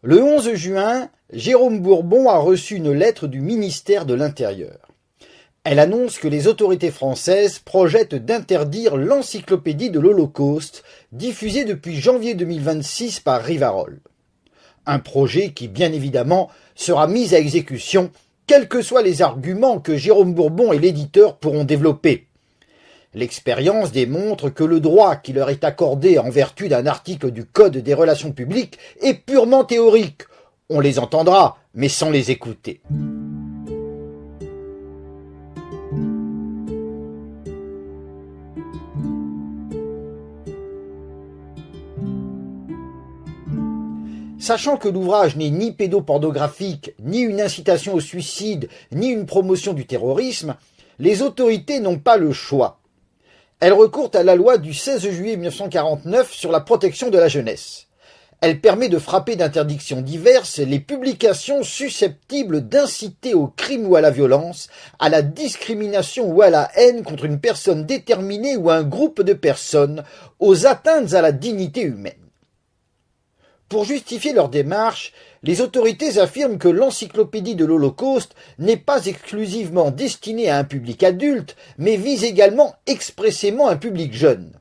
Le 11 juin, Jérôme Bourbon a reçu une lettre du ministère de l'Intérieur. Elle annonce que les autorités françaises projettent d'interdire l'encyclopédie de l'Holocauste, diffusée depuis janvier 2026 par Rivarol. Un projet qui, bien évidemment, sera mis à exécution, quels que soient les arguments que Jérôme Bourbon et l'éditeur pourront développer. L'expérience démontre que le droit qui leur est accordé en vertu d'un article du Code des relations publiques est purement théorique. On les entendra, mais sans les écouter. Sachant que l'ouvrage n'est ni pédopornographique, ni une incitation au suicide, ni une promotion du terrorisme, les autorités n'ont pas le choix. Elles recourent à la loi du 16 juillet 1949 sur la protection de la jeunesse. Elle permet de frapper d'interdictions diverses les publications susceptibles d'inciter au crime ou à la violence, à la discrimination ou à la haine contre une personne déterminée ou un groupe de personnes, aux atteintes à la dignité humaine. Pour justifier leur démarche, les autorités affirment que l'encyclopédie de l'Holocauste n'est pas exclusivement destinée à un public adulte, mais vise également expressément un public jeune.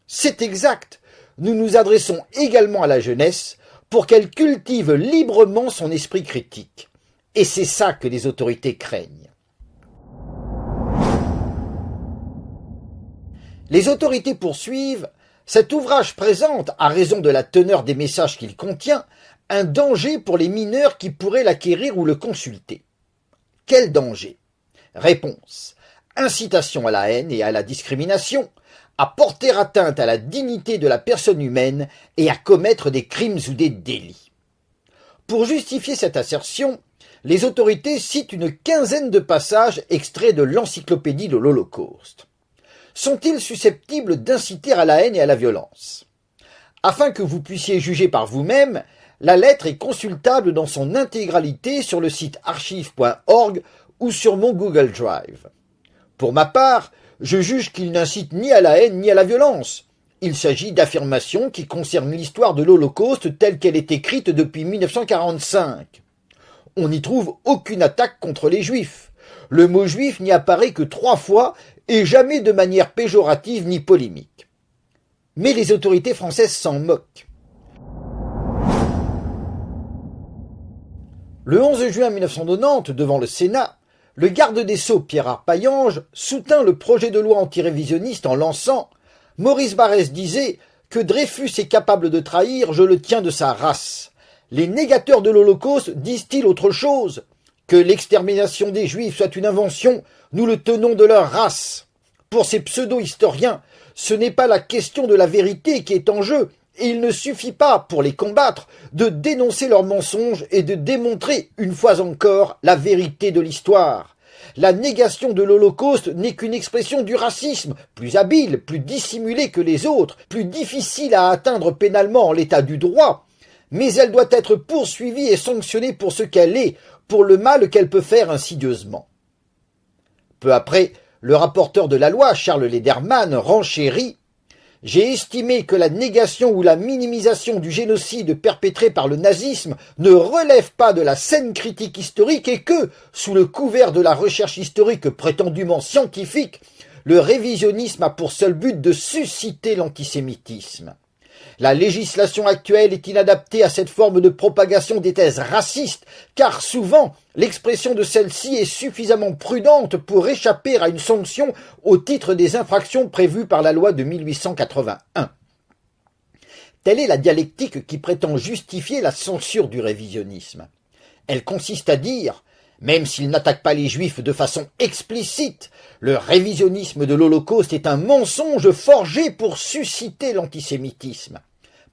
C'est exact, nous nous adressons également à la jeunesse pour qu'elle cultive librement son esprit critique. Et c'est ça que les autorités craignent. Les autorités poursuivent: cet ouvrage présente, à raison de la teneur des messages qu'il contient, un danger pour les mineurs qui pourraient l'acquérir ou le consulter. Quel danger? Réponse: incitation à la haine et à la discrimination, à porter atteinte à la dignité de la personne humaine et à commettre des crimes ou des délits. Pour justifier cette assertion, les autorités citent une quinzaine de passages extraits de l'encyclopédie de l'Holocauste. Sont-ils susceptibles d'inciter à la haine et à la violence? Afin que vous puissiez juger par vous-même, la lettre est consultable dans son intégralité sur le site archive.org ou sur mon Google Drive. Pour ma part, je juge qu'il n'incite ni à la haine ni à la violence. Il s'agit d'affirmations qui concernent l'histoire de l'Holocauste telle qu'elle est écrite depuis 1945. On n'y trouve aucune attaque contre les Juifs. Le mot juif n'y apparaît que 3 fois et jamais de manière péjorative ni polémique. Mais les autorités françaises s'en moquent. Le 11 juin 1990, devant le Sénat, le garde des Sceaux Pierre Arpaillange soutint le projet de loi antirévisionniste en lançant « Maurice Barrès disait que Dreyfus est capable de trahir, je le tiens de sa race. Les négateurs de l'Holocauste disent-ils autre chose ? Que l'extermination des Juifs soit une invention, nous le tenons de leur race. Pour ces pseudo-historiens, ce n'est pas la question de la vérité qui est en jeu, et il ne suffit pas, pour les combattre, de dénoncer leurs mensonges et de démontrer, une fois encore, la vérité de l'histoire. La négation de l'Holocauste n'est qu'une expression du racisme, plus habile, plus dissimulée que les autres, plus difficile à atteindre pénalement en l'état du droit, mais elle doit être poursuivie et sanctionnée pour ce qu'elle est, pour le mal qu'elle peut faire insidieusement. Peu après, le rapporteur de la loi, Charles Lederman, renchérit « J'ai estimé que la négation ou la minimisation du génocide perpétré par le nazisme ne relève pas de la saine critique historique et que, sous le couvert de la recherche historique prétendument scientifique, le révisionnisme a pour seul but de susciter l'antisémitisme. La législation actuelle est inadaptée à cette forme de propagation des thèses racistes, car souvent, l'expression de celle-ci est suffisamment prudente pour échapper à une sanction au titre des infractions prévues par la loi de 1881. Telle est la dialectique qui prétend justifier la censure du révisionnisme. Elle consiste à dire, même s'il n'attaque pas les Juifs de façon explicite, le révisionnisme de l'Holocauste est un mensonge forgé pour susciter l'antisémitisme.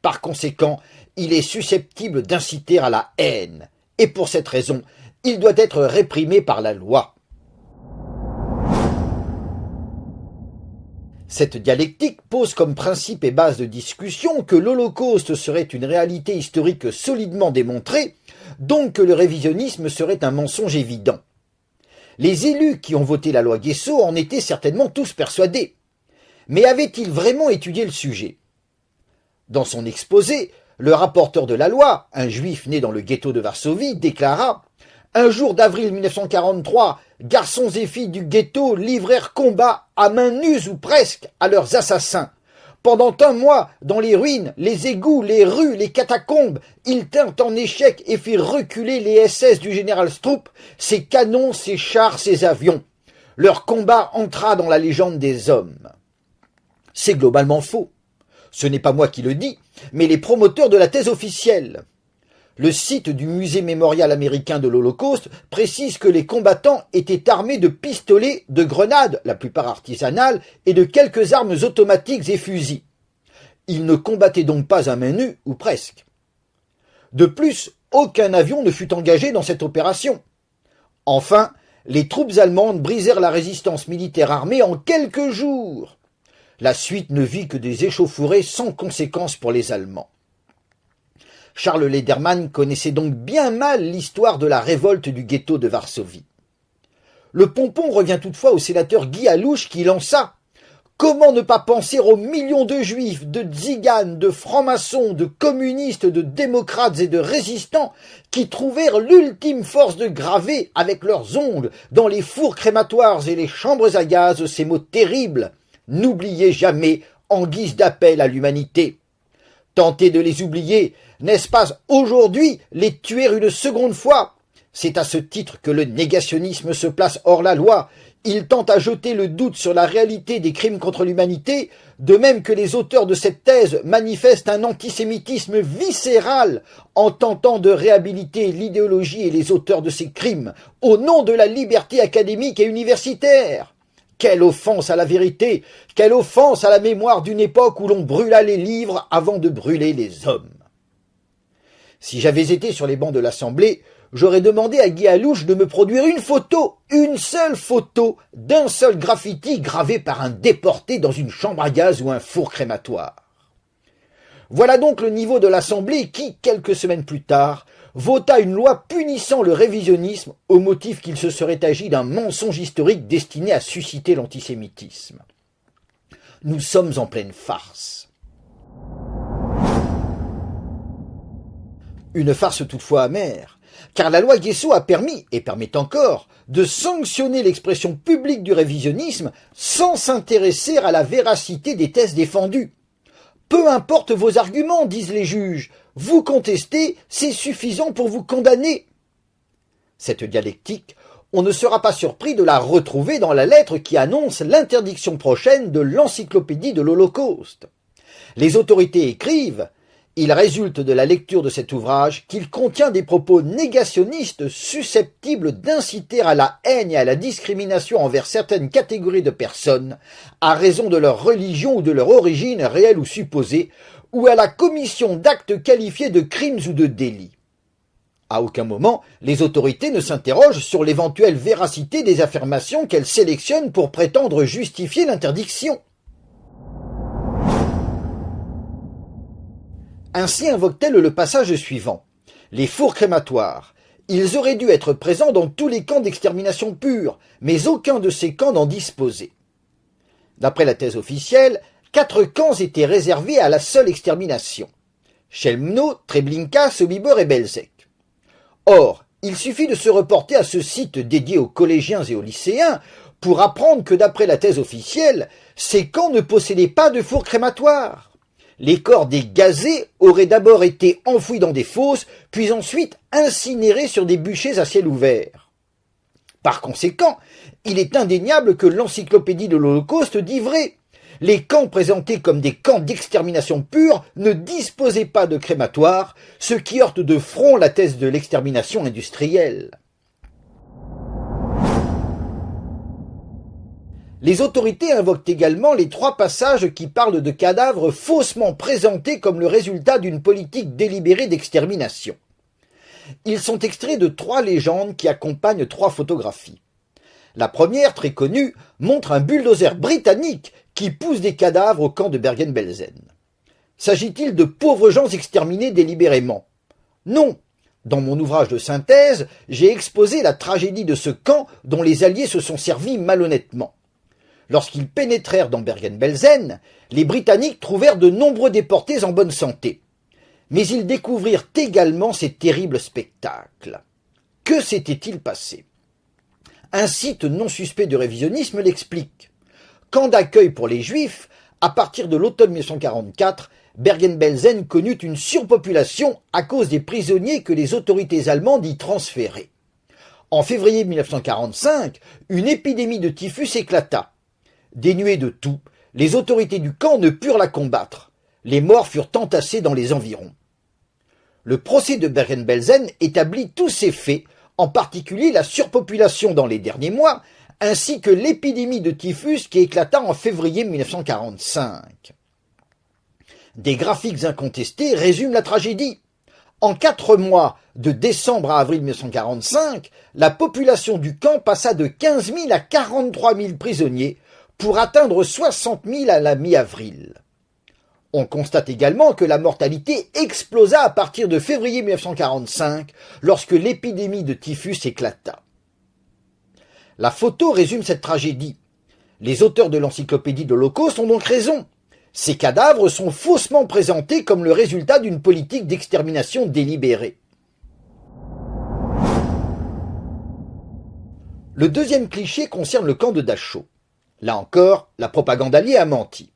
Par conséquent, il est susceptible d'inciter à la haine, et pour cette raison, il doit être réprimé par la loi. Cette dialectique pose comme principe et base de discussion que l'Holocauste serait une réalité historique solidement démontrée, donc que le révisionnisme serait un mensonge évident. Les élus qui ont voté la loi Guessot en étaient certainement tous persuadés. Mais avaient-ils vraiment étudié le sujet? Dans son exposé, Le rapporteur de la loi, un juif né dans le ghetto de Varsovie, déclara « Un jour d'avril 1943, garçons et filles du ghetto livrèrent combat à main nues ou presque à leurs assassins. Pendant un mois, dans les ruines, les égouts, les rues, les catacombes, ils tinrent en échec et firent reculer les SS du général Stroop, ses canons, ses chars, ses avions. Leur combat entra dans la légende des hommes. » C'est globalement faux. Ce n'est pas moi qui le dis, mais les promoteurs de la thèse officielle. Le site du musée mémorial américain de l'Holocauste précise que les combattants étaient armés de pistolets, de grenades, la plupart artisanales, et de quelques armes automatiques et fusils. Ils ne combattaient donc pas à main nue, ou presque. De plus, aucun avion ne fut engagé dans cette opération. Enfin, les troupes allemandes brisèrent la résistance militaire armée en quelques jours. La suite ne vit que des échauffourées sans conséquence pour les Allemands. Charles Lederman connaissait donc bien mal l'histoire de la révolte du ghetto de Varsovie. Le pompon revient toutefois au sénateur Guy Halouche qui lança « Comment ne pas penser aux millions de juifs, de tziganes, de francs-maçons, de communistes, de démocrates et de résistants qui trouvèrent l'ultime force de graver avec leurs ongles dans les fours crématoires et les chambres à gaz ces mots terribles « N'oubliez jamais en guise d'appel à l'humanité ». Tenter de les oublier, n'est-ce pas aujourd'hui les tuer une seconde fois? C'est à ce titre que le négationnisme se place hors la loi. Il tente à jeter le doute sur la réalité des crimes contre l'humanité, de même que les auteurs de cette thèse manifestent un antisémitisme viscéral en tentant de réhabiliter l'idéologie et les auteurs de ces crimes au nom de la liberté académique et universitaire. Quelle offense à la vérité, quelle offense à la mémoire d'une époque où l'on brûla les livres avant de brûler les hommes. Si j'avais été sur les bancs de l'Assemblée, j'aurais demandé à Guy Halouche de me produire une seule photo d'un seul graffiti gravé par un déporté dans une chambre à gaz ou un four crématoire. Voilà donc le niveau de l'Assemblée qui, quelques semaines plus tard, vota une loi punissant le révisionnisme au motif qu'il se serait agi d'un mensonge historique destiné à susciter l'antisémitisme. Nous sommes en pleine farce. Une farce toutefois amère, car la loi Guessot a permis, et permet encore, de sanctionner l'expression publique du révisionnisme sans s'intéresser à la véracité des thèses défendues. Peu importe vos arguments, disent les juges, vous contestez, c'est suffisant pour vous condamner. Cette dialectique, on ne sera pas surpris de la retrouver dans la lettre qui annonce l'interdiction prochaine de l'encyclopédie de l'Holocauste. Les autorités écrivent « Il résulte de la lecture de cet ouvrage qu'il contient des propos négationnistes susceptibles d'inciter à la haine et à la discrimination envers certaines catégories de personnes, à raison de leur religion ou de leur origine réelle ou supposée, ou à la commission d'actes qualifiés de crimes ou de délits. » À aucun moment, les autorités ne s'interrogent sur l'éventuelle véracité des affirmations qu'elles sélectionnent pour prétendre justifier l'interdiction. Ainsi invoque-t-elle le passage suivant. Les fours crématoires. Ils auraient dû être présents dans tous les camps d'extermination pure, mais aucun de ces camps n'en disposait. D'après la thèse officielle, 4 camps étaient réservés à la seule extermination. Chelmno, Treblinka, Sobibor et Belzec. Or, il suffit de se reporter à ce site dédié aux collégiens et aux lycéens pour apprendre que d'après la thèse officielle, ces camps ne possédaient pas de fours crématoires. Les corps des gazés auraient d'abord été enfouis dans des fosses, puis ensuite incinérés sur des bûchers à ciel ouvert. Par conséquent, il est indéniable que l'encyclopédie de l'Holocauste dit vrai. Les camps présentés comme des camps d'extermination pure ne disposaient pas de crématoire, ce qui heurte de front la thèse de l'extermination industrielle. Les autorités invoquent également les 3 passages qui parlent de cadavres faussement présentés comme le résultat d'une politique délibérée d'extermination. Ils sont extraits de 3 légendes qui accompagnent 3 photographies. La première, très connue, montre un bulldozer britannique qui pousse des cadavres au camp de Bergen-Belsen. S'agit-il de pauvres gens exterminés délibérément? Non. Dans mon ouvrage de synthèse, j'ai exposé la tragédie de ce camp dont les Alliés se sont servis malhonnêtement. Lorsqu'ils pénétrèrent dans Bergen-Belsen, les Britanniques trouvèrent de nombreux déportés en bonne santé. Mais ils découvrirent également ces terribles spectacles. Que s'était-il passé? Un site non suspect de révisionnisme l'explique. Camp d'accueil pour les Juifs, à partir de l'automne 1944, Bergen-Belsen connut une surpopulation à cause des prisonniers que les autorités allemandes y transféraient. En février 1945, une épidémie de typhus éclata. Dénuées de tout, les autorités du camp ne purent la combattre. Les morts furent entassés dans les environs. Le procès de Bergen-Belsen établit tous ces faits, en particulier la surpopulation dans les derniers mois, ainsi que l'épidémie de typhus qui éclata en février 1945. Des graphiques incontestés résument la tragédie. En 4 mois, de décembre à avril 1945, la population du camp passa de 15 000 à 43 000 prisonniers pour atteindre 60 000 à la mi-avril. On constate également que la mortalité explosa à partir de février 1945, lorsque l'épidémie de typhus éclata. La photo résume cette tragédie. Les auteurs de l'encyclopédie de l'Holocauste ont donc raison. Ces cadavres sont faussement présentés comme le résultat d'une politique d'extermination délibérée. Le deuxième cliché concerne le camp de Dachau. Là encore, la propagande alliée a menti.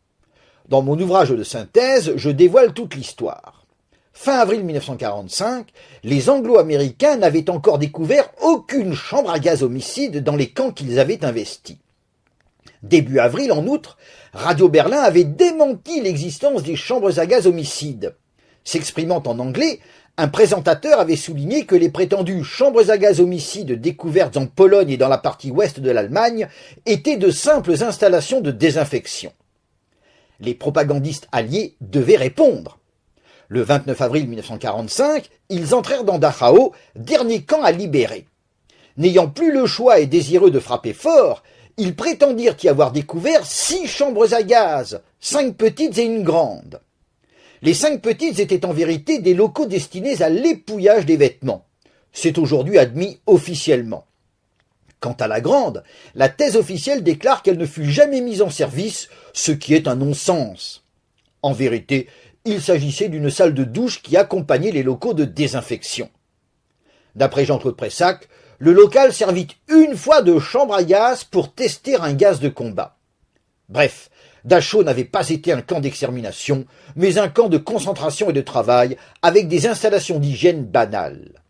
Dans mon ouvrage de synthèse, je dévoile toute l'histoire. Fin avril 1945, les Anglo-Américains n'avaient encore découvert aucune chambre à gaz homicide dans les camps qu'ils avaient investis. Début avril, en outre, Radio Berlin avait démenti l'existence des chambres à gaz homicide. S'exprimant en anglais, un présentateur avait souligné que les prétendues chambres à gaz homicide découvertes en Pologne et dans la partie ouest de l'Allemagne étaient de simples installations de désinfection. Les propagandistes alliés devaient répondre. Le 29 avril 1945, ils entrèrent dans Dachau, dernier camp à libérer. N'ayant plus le choix et désireux de frapper fort, ils prétendirent y avoir découvert 6 chambres à gaz, 5 petites et une grande. Les 5 petites étaient en vérité des locaux destinés à l'épouillage des vêtements. C'est aujourd'hui admis officiellement. Quant à la grande, la thèse officielle déclare qu'elle ne fut jamais mise en service, ce qui est un non-sens. En vérité, il s'agissait d'une salle de douche qui accompagnait les locaux de désinfection. D'après Jean-Claude Pressac, le local servit une fois de chambre à gaz pour tester un gaz de combat. Bref, Dachau n'avait pas été un camp d'extermination, mais un camp de concentration et de travail, avec des installations d'hygiène banales.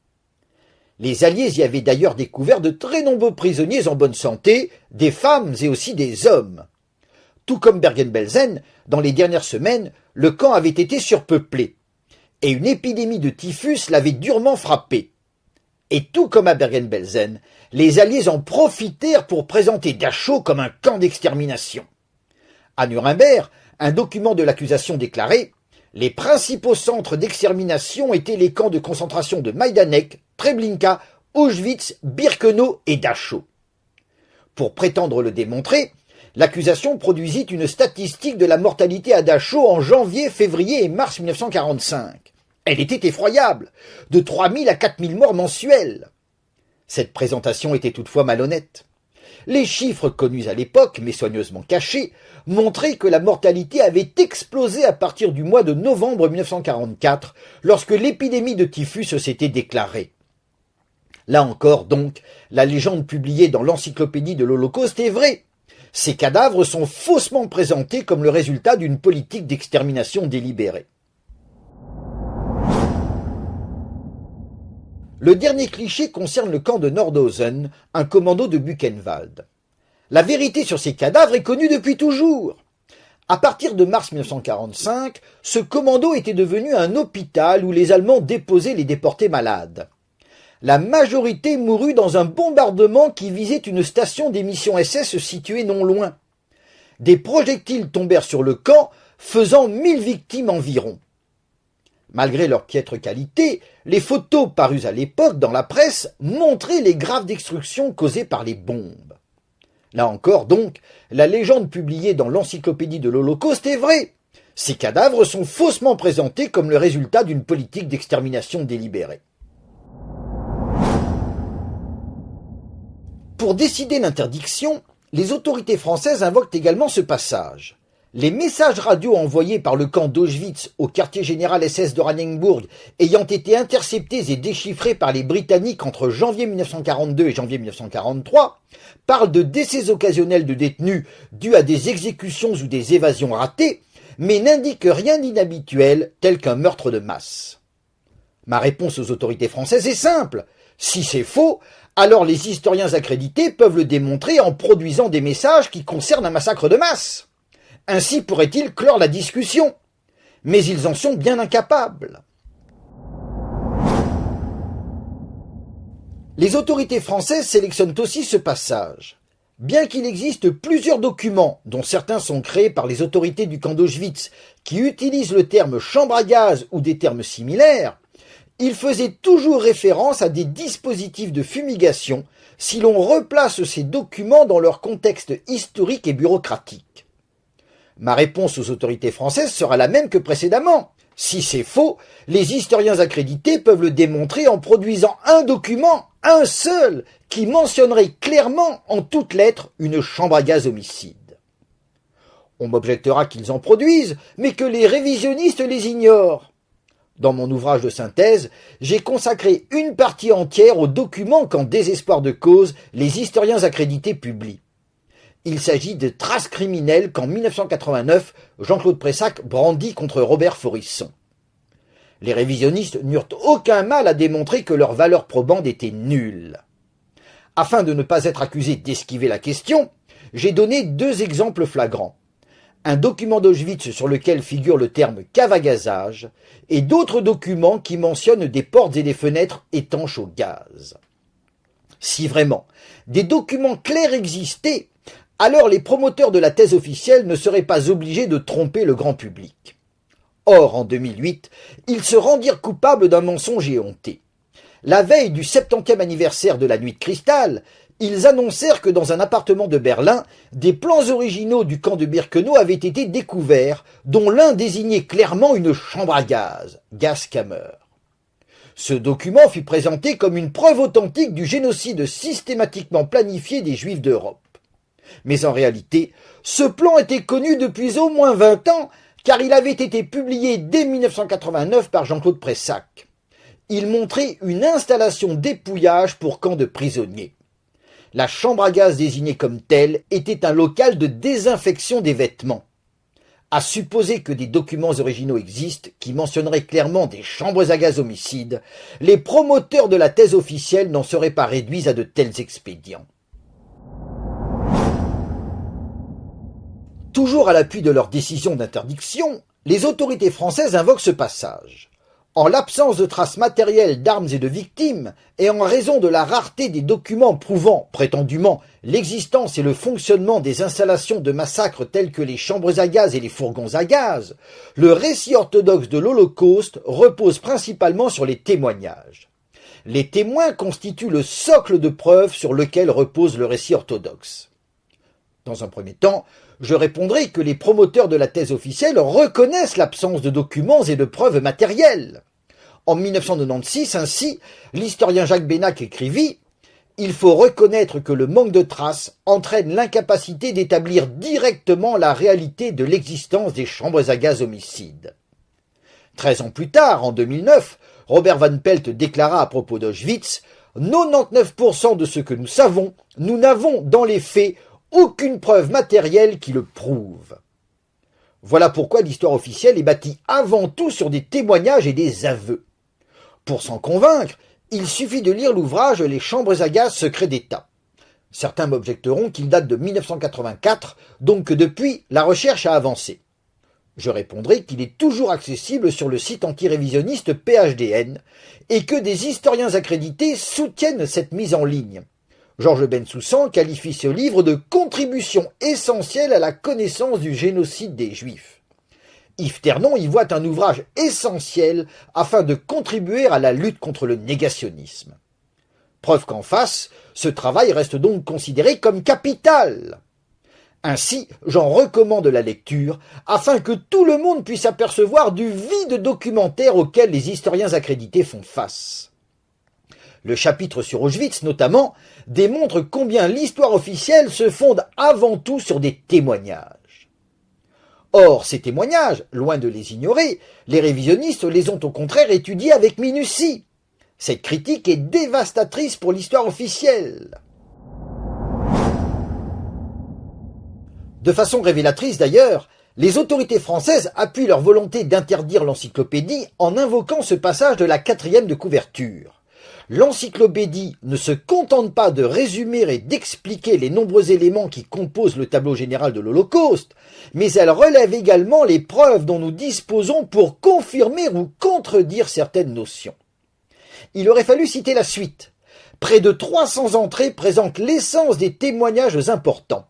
Les Alliés y avaient d'ailleurs découvert de très nombreux prisonniers en bonne santé, des femmes et aussi des hommes. Tout comme Bergen-Belsen, dans les dernières semaines, le camp avait été surpeuplé, et une épidémie de typhus l'avait durement frappé. Et tout comme à Bergen-Belsen, les Alliés en profitèrent pour présenter Dachau comme un camp d'extermination. À Nuremberg, un document de l'accusation déclarait « Les principaux centres d'extermination étaient les camps de concentration de Majdanek, Treblinka, Auschwitz, Birkenau et Dachau. » Pour prétendre le démontrer, l'accusation produisit une statistique de la mortalité à Dachau en janvier, février et mars 1945. Elle était effroyable, de 3 000 à 4 000 morts mensuels. Cette présentation était toutefois malhonnête. Les chiffres connus à l'époque, mais soigneusement cachés, montraient que la mortalité avait explosé à partir du mois de novembre 1944, lorsque l'épidémie de typhus s'était déclarée. Là encore, donc, la légende publiée dans l'encyclopédie de l'Holocauste est vraie. Ces cadavres sont faussement présentés comme le résultat d'une politique d'extermination délibérée. Le dernier cliché concerne le camp de Nordhausen, un commando de Buchenwald. La vérité sur ces cadavres est connue depuis toujours. À partir de mars 1945, ce commando était devenu un hôpital où les Allemands déposaient les déportés malades. La majorité mourut dans un bombardement qui visait une station des missions SS située non loin. Des projectiles tombèrent sur le camp, faisant 1000 victimes environ. Malgré leur piètre qualité, les photos parues à l'époque dans la presse montraient les graves destructions causées par les bombes. Là encore donc, la légende publiée dans l'encyclopédie de l'Holocauste est vraie. Ces cadavres sont faussement présentés comme le résultat d'une politique d'extermination délibérée. Pour décider l'interdiction, les autorités françaises invoquent également ce passage. Les messages radio envoyés par le camp d'Auschwitz au quartier général SS d'Oranienburg ayant été interceptés et déchiffrés par les Britanniques entre janvier 1942 et janvier 1943 parlent de décès occasionnels de détenus dus à des exécutions ou des évasions ratées, mais n'indiquent rien d'inhabituel tel qu'un meurtre de masse. Ma réponse aux autorités françaises est simple. Si c'est faux, alors les historiens accrédités peuvent le démontrer en produisant des messages qui concernent un massacre de masse. Ainsi pourraient-ils clore la discussion. Mais ils en sont bien incapables. Les autorités françaises sélectionnent aussi ce passage. Bien qu'il existe plusieurs documents, dont certains sont créés par les autorités du camp d'Auschwitz, qui utilisent le terme chambre à gaz ou des termes similaires, ils faisaient toujours référence à des dispositifs de fumigation si l'on replace ces documents dans leur contexte historique et bureaucratique. Ma réponse aux autorités françaises sera la même que précédemment. Si c'est faux, les historiens accrédités peuvent le démontrer en produisant un document, un seul, qui mentionnerait clairement en toutes lettres une chambre à gaz homicide. On m'objectera qu'ils en produisent, mais que les révisionnistes les ignorent. Dans mon ouvrage de synthèse, j'ai consacré une partie entière aux documents qu'en désespoir de cause, les historiens accrédités publient. Il s'agit de traces criminelles qu'en 1989, Jean-Claude Pressac brandit contre Robert Faurisson. Les révisionnistes n'eurent aucun mal à démontrer que leur valeur probante était nulle. Afin de ne pas être accusé d'esquiver la question, j'ai donné deux exemples flagrants. Un document d'Auschwitz sur lequel figure le terme cave à gazage et d'autres documents qui mentionnent des portes et des fenêtres étanches au gaz. Si vraiment des documents clairs existaient, alors les promoteurs de la thèse officielle ne seraient pas obligés de tromper le grand public. Or, en 2008, ils se rendirent coupables d'un mensonge éhonté. La veille du 70e anniversaire de la Nuit de Cristal, ils annoncèrent que dans un appartement de Berlin, des plans originaux du camp de Birkenau avaient été découverts, dont l'un désignait clairement une chambre à gaz, Gaskammer. Ce document fut présenté comme une preuve authentique du génocide systématiquement planifié des Juifs d'Europe. Mais en réalité, ce plan était connu depuis au moins 20 ans, car il avait été publié dès 1989 par Jean-Claude Pressac. Il montrait une installation d'épouillage pour camp de prisonniers. La chambre à gaz désignée comme telle était un local de désinfection des vêtements. À supposer que des documents originaux existent qui mentionneraient clairement des chambres à gaz homicides, les promoteurs de la thèse officielle n'en seraient pas réduits à de tels expédients. Toujours à l'appui de leur décision d'interdiction, les autorités françaises invoquent ce passage. En l'absence de traces matérielles d'armes et de victimes, et en raison de la rareté des documents prouvant, prétendument, l'existence et le fonctionnement des installations de massacre telles que les chambres à gaz et les fourgons à gaz, le récit orthodoxe de l'Holocauste repose principalement sur les témoignages. Les témoins constituent le socle de preuves sur lequel repose le récit orthodoxe. Dans un premier temps, je répondrai que les promoteurs de la thèse officielle reconnaissent l'absence de documents et de preuves matérielles. En 1996, ainsi, l'historien Jacques Bénac écrivit « Il faut reconnaître que le manque de traces entraîne l'incapacité d'établir directement la réalité de l'existence des chambres à gaz homicides. » 13 ans plus tard, en 2009, Robert Van Pelt déclara à propos d'Auschwitz « 99% de ce que nous savons, nous n'avons dans les faits aucune preuve matérielle qui le prouve. » Voilà pourquoi l'histoire officielle est bâtie avant tout sur des témoignages et des aveux. Pour s'en convaincre, il suffit de lire l'ouvrage « Les chambres à gaz secrets d'État ». Certains m'objecteront qu'il date de 1984, donc que depuis, la recherche a avancé. Je répondrai qu'il est toujours accessible sur le site antirévisionniste PHDN et que des historiens accrédités soutiennent cette mise en ligne. Georges Bensoussan qualifie ce livre de « contribution essentielle à la connaissance du génocide des Juifs ». Yves Ternon y voit un ouvrage essentiel afin de contribuer à la lutte contre le négationnisme. Preuve qu'en face, ce travail reste donc considéré comme capital. Ainsi, j'en recommande la lecture afin que tout le monde puisse apercevoir du vide documentaire auquel les historiens accrédités font face. Le chapitre sur Auschwitz, notamment, démontre combien l'histoire officielle se fonde avant tout sur des témoignages. Or, ces témoignages, loin de les ignorer, les révisionnistes les ont au contraire étudiés avec minutie. Cette critique est dévastatrice pour l'histoire officielle. De façon révélatrice d'ailleurs, les autorités françaises appuient leur volonté d'interdire l'encyclopédie en invoquant ce passage de la 4e de couverture. L'encyclopédie ne se contente pas de résumer et d'expliquer les nombreux éléments qui composent le tableau général de l'Holocauste, mais elle relève également les preuves dont nous disposons pour confirmer ou contredire certaines notions. Il aurait fallu citer la suite. Près de 300 entrées présentent l'essence des témoignages importants.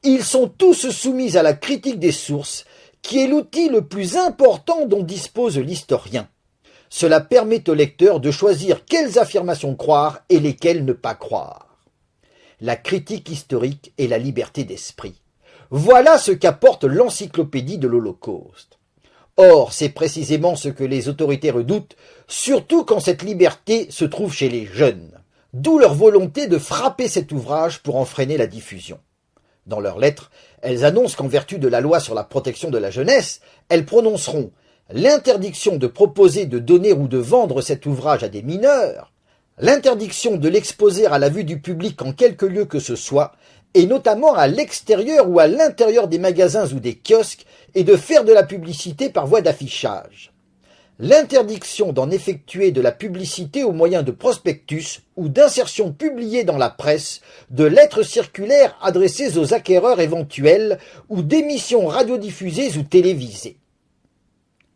Ils sont tous soumis à la critique des sources, qui est l'outil le plus important dont dispose l'historien. Cela permet au lecteur de choisir quelles affirmations croire et lesquelles ne pas croire. La critique historique et la liberté d'esprit. Voilà ce qu'apporte l'encyclopédie de l'Holocauste. Or, c'est précisément ce que les autorités redoutent, surtout quand cette liberté se trouve chez les jeunes. D'où leur volonté de frapper cet ouvrage pour en freiner la diffusion. Dans leurs lettres, elles annoncent qu'en vertu de la loi sur la protection de la jeunesse, elles prononceront l'interdiction de proposer, de donner ou de vendre cet ouvrage à des mineurs, l'interdiction de l'exposer à la vue du public en quelque lieu que ce soit, et notamment à l'extérieur ou à l'intérieur des magasins ou des kiosques, et de faire de la publicité par voie d'affichage. L'interdiction d'en effectuer de la publicité au moyen de prospectus ou d'insertions publiées dans la presse, de lettres circulaires adressées aux acquéreurs éventuels ou d'émissions radiodiffusées ou télévisées.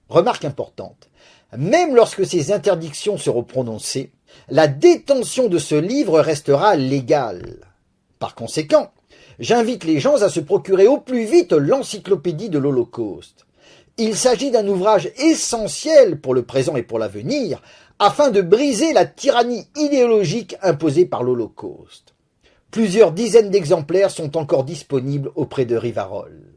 Remarque importante, même lorsque ces interdictions seront prononcées, la détention de ce livre restera légale. Par conséquent, j'invite les gens à se procurer au plus vite l'encyclopédie de l'Holocauste. Il s'agit d'un ouvrage essentiel pour le présent et pour l'avenir, afin de briser la tyrannie idéologique imposée par l'Holocauste. Plusieurs dizaines d'exemplaires sont encore disponibles auprès de Rivarol.